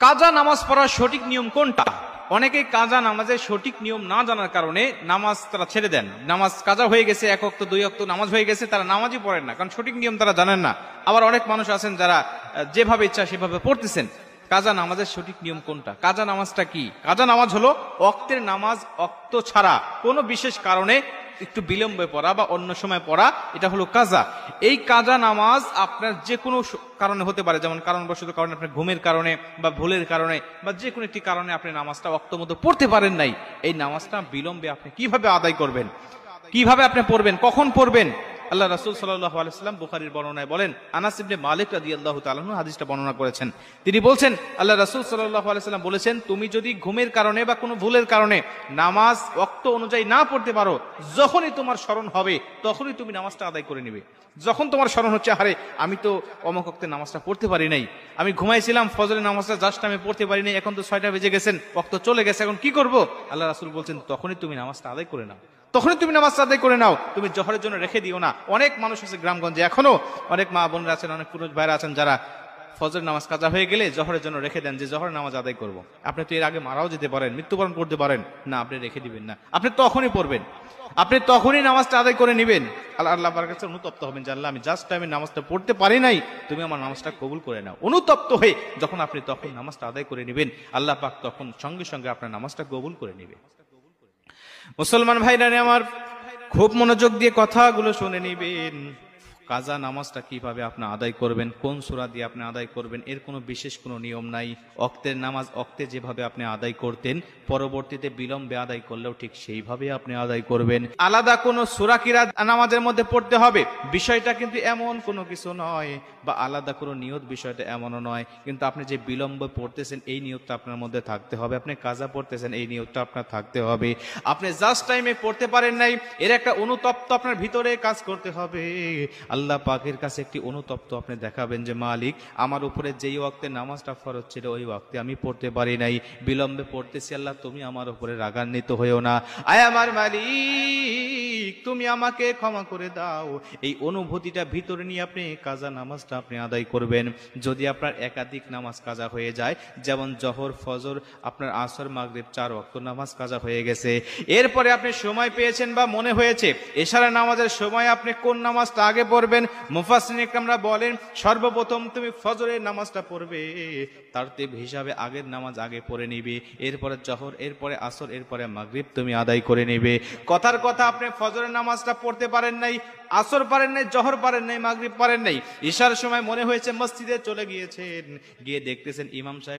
কাজা নামাজ পড়ার সঠিক নিয়ম কোনটা? অনেকে কাজা নামাজের সঠিক নিয়ম না জানার কারণে নামাজ তারা ছেড়ে দেন। নামাজ কাজা হয়ে গেছে, 1 ওয়াক্ত 2 ওয়াক্ত নামাজ হয়ে গেছে, তারা নামাজই পড়েন না, কারণ সঠিক নিয়ম তারা জানেন না। আবার অনেক মানুষ আছেন যারা যেভাবে ইচ্ছা সেভাবে পড়তেছেন। কাজা নামাজের সঠিক নিয়ম কোনটা? কাজা নামাজটা কি? কাজা নামাজ হলো ওয়াক্তের নামাজ ওয়াক্ত ছাড়া কোনো বিশেষ কারণে একটু বিলম্বে পড়া বা অন্য সময় পড়া, এটা হলো কাজা। এই কাজা নামাজ আপনার যে কোনো কারণে হতে পারে, যেমন কারণবশত কারণে, আপনার ঘুমের কারণে বা ভুলের কারণে বা যে কোনো একটি কারণে আপনি নামাজটা ওয়াক্ত মতো পড়তে পারেন নাই। এই নামাজটা বিলম্বে আপনি কিভাবে আদায় করবেন, কিভাবে আপনি পড়বেন, কখন পড়বেন? আল্লাহ রাসূল সাল্লাল্লাহু আলাইহি ওয়াসাল্লাম বুখারীর বর্ণনায় বলেন, আনাস ইবনে মালিক রাদিয়াল্লাহু তাআলা আনহু হাদিসটা বর্ণনা করেছেন। তিনি বলছেন, আল্লাহ রাসূল সাল্লাল্লাহু আলাইহি ওয়াসাল্লাম বলেছেন, তুমি যদি ঘুমের কারণে বা কোনো ভুলের কারণে নামাজ ওয়াক্ত অনুযায়ী না পড়তে পারো, যখনই তোমার স্মরণ হবে তখনই তুমি নামাজটা আদায় করে নিবে। যখন তোমার স্মরণ হচ্ছে, আরে আমি তো অমুক ওয়াক্তে নামাজটা পড়তে পারি নাই, আমি ঘুমাইছিলাম, ফজরের নামাজটা জাস্ট আমি পড়তে পারি নাই, এখন তো 6টা বেজে গেছেন, ওয়াক্ত চলে গেছে, এখন কি করব? আল্লাহ রাসূল বলছেন, তখনই তুমি নামাজটা আদায় করে নাও, তখনই তুমি নামাজ আদায় করে নাও, তুমি জোহরের জন্য রেখে দিও না। অনেক মানুষ আছে গ্রামগঞ্জে, এখনো অনেক মা বোনরা আছেন, অনেক পুরুষ ভাইরা আছেন যারা ফজরের নামাজ কাজা হয়ে গেলে জোহরের জন্য রেখে দেন, যে জোহরের নামাজ আদায় করব। আপনি তো এর আগে মারাও যেতে পারেন, মৃত্যুবরণ করতে পারেন, না আপনি রেখে দিবেন না, আপনি তখনই পড়বেন, আপনি তখনই নামাজটা আদায় করে নেবেন। আল্লাহর কাছে অনুতপ্ত হবেন যে আল্লাহ, আমি জাস্ট টাইমে নামাজটা পড়তে পারি নাই, তুমি আমার নামাজটা কবুল করে নাও। অনুতপ্ত হয়ে যখন আপনি তখন নামাজটা আদায় করে নেবেন, আল্লাহ পাক তখন সঙ্গে সঙ্গে আপনার নামাজটা কবুল করে নেবে। মুসলমান ভাইরা আমার, খুব মনোযোগ দিয়ে কথাগুলো শুনে নিবেন। কাজা নামাজটা কিভাবে আপনি আদায় করবেন, কোন সূরা দিয়ে আপনি আদায় করবেন, এর কোনো বিশেষ কোনো নিয়ম নাই। ওয়াক্তের নামাজ ওয়াক্তে যেভাবে আপনি আদায় করতেন, পরবর্তীতে বিলম্বে আদায় করলেও ঠিক সেইভাবে আপনি আদায় করবেন। আলাদা কোনো সূরা কিরাত নামাজের মধ্যে পড়তে হবে বিষয়টা কিন্তু এমন কোনো কিছু নয়, বা আলাদা কোনো নিয়ত বিষয়টা এমনও নয়। কিন্তু আপনি যে বিলম্বে পড়তেছেন এই নিয়তটা আপনার মধ্যে থাকতে হবে, আপনি কাজা পড়তেছেন এই নিয়তটা আপনার থাকতে হবে। আপনি জাস্ট টাইমে পড়তে পারেন নাই, এর একটা অনুতপ্ত আপনার ভিতরে কাজ করতে হবে। আল্লাহ পাকের কাছে একটি অনুতপ্ত আপনি দেখাবেন যে মালিক, আমার উপরে যেই ওয়াক্তে নামাজটা ফরজ ছিল ওই ওয়াক্তে আমি পড়তে পারি নাই, বিলম্বে পড়তেছি, আল্লাহ তুমি আমার উপরে রাগান্বিত হইও না, আয় আমার মালিক তুমি আমাকে ক্ষমা করে দাও। এই অনুভূতিটা ভিতরে নিয়ে আপনি কাজা নামাজটা আপনি আদায় করবেন। যদি আপনার একাধিক নামাজ কাজা হয়ে যায়, যেমন জোহর, ফজর, আপনার আসর, মাগরিব 4 ওয়াক্ত নামাজ কাজা হয়ে গেছে, এরপরে আপনি সময় পেয়েছেন বা মনে হয়েছে এশারা নামাজের সময় আপনি কোন নামাজটা আগে পড়বেন, মুফাসসিরিন ইকরামরা বলেন সর্বপ্রথম তুমি ফজরের নামাজটা পড়বে, তারতিব হিসাবে আগের নামাজ আগে পড়ে নিবে, এরপরে জোহর, এরপরে আসর, এরপরে মাগরিব তুমি আদায় করে নিবে। কথার কথা, আপনি ফজরের নামাজটা পড়তে পারেন নাই, আসর পারেন নাই, জোহর পারেন নাই, মাগরিব পারেন নাই, ইশার সময় মনে হয়েছে মসজিদে চলে গিয়েছেন, গিয়ে দেখতেছেন ইমাম সাহেব